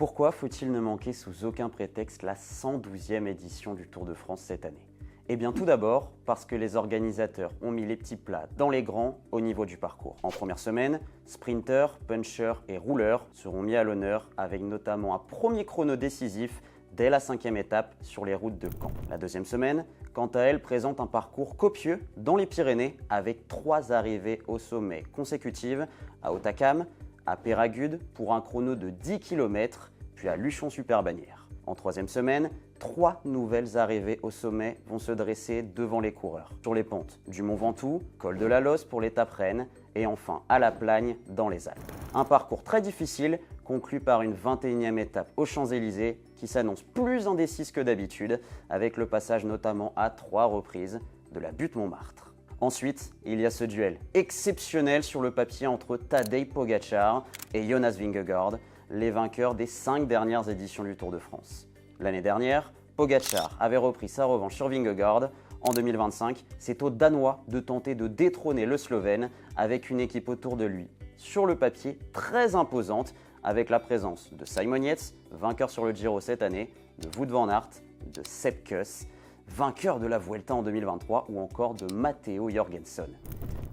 Pourquoi faut-il ne manquer sous aucun prétexte la 112e édition du Tour de France cette année? Eh bien tout d'abord parce que les organisateurs ont mis les petits plats dans les grands au niveau du parcours. En première semaine, sprinters, punchers et rouleurs seront mis à l'honneur avec notamment un premier chrono décisif dès la 5e étape sur les routes de Caen. La deuxième semaine, quant à elle, présente un parcours copieux dans les Pyrénées avec 3 arrivées au sommet consécutives à Hautacam, à Péragude pour un chrono de 10 km, puis à Luchon-sur-Bagnères. En troisième semaine, 3 nouvelles arrivées au sommet vont se dresser devant les coureurs. Sur les pentes du Mont Ventoux, col de la Losse pour l'étape Rennes et enfin à La Plagne dans les Alpes. Un parcours très difficile conclu par une 21e étape aux Champs-Élysées qui s'annonce plus indécise que d'habitude avec le passage notamment à 3 reprises de la butte Montmartre. Ensuite, il y a ce duel exceptionnel sur le papier entre Tadej Pogačar et Jonas Vingegaard, les vainqueurs des 5 dernières éditions du Tour de France. L'année dernière, Pogačar avait repris sa revanche sur Vingegaard. En 2025, c'est aux Danois de tenter de détrôner le Slovène avec une équipe autour de lui, sur le papier très imposante, avec la présence de Simon Yates, vainqueur sur le Giro cette année, de Wout van Aert, de Sepp Kuss, vainqueur de la Vuelta en 2023 ou encore de Matteo Jorgenson.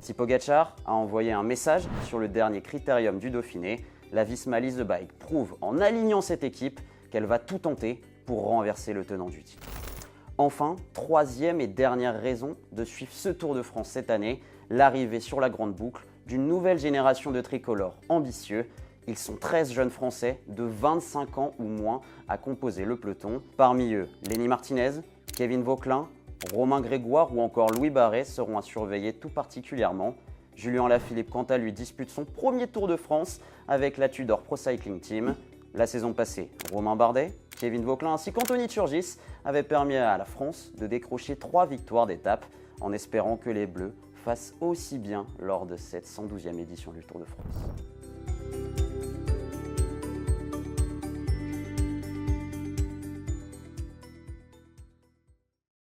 Si Pogačar a envoyé un message sur le dernier critérium du Dauphiné, la Visma Lease the Bike prouve en alignant cette équipe qu'elle va tout tenter pour renverser le tenant du titre. Enfin, troisième et dernière raison de suivre ce Tour de France cette année, l'arrivée sur la grande boucle d'une nouvelle génération de tricolores ambitieux. Ils sont 13 jeunes Français de 25 ans ou moins à composer le peloton. Parmi eux, Lenny Martinez, Kevin Vauquelin, Romain Grégoire ou encore Louis Barret seront à surveiller tout particulièrement. Julien Alaphilippe, quant à lui, dispute son premier Tour de France avec la Tudor Pro Cycling Team. La saison passée, Romain Bardet, Kevin Vauquelin ainsi qu'Anthony Turgis avaient permis à la France de décrocher 3 victoires d'étape en espérant que les Bleus fassent aussi bien lors de cette 112e édition du Tour de France.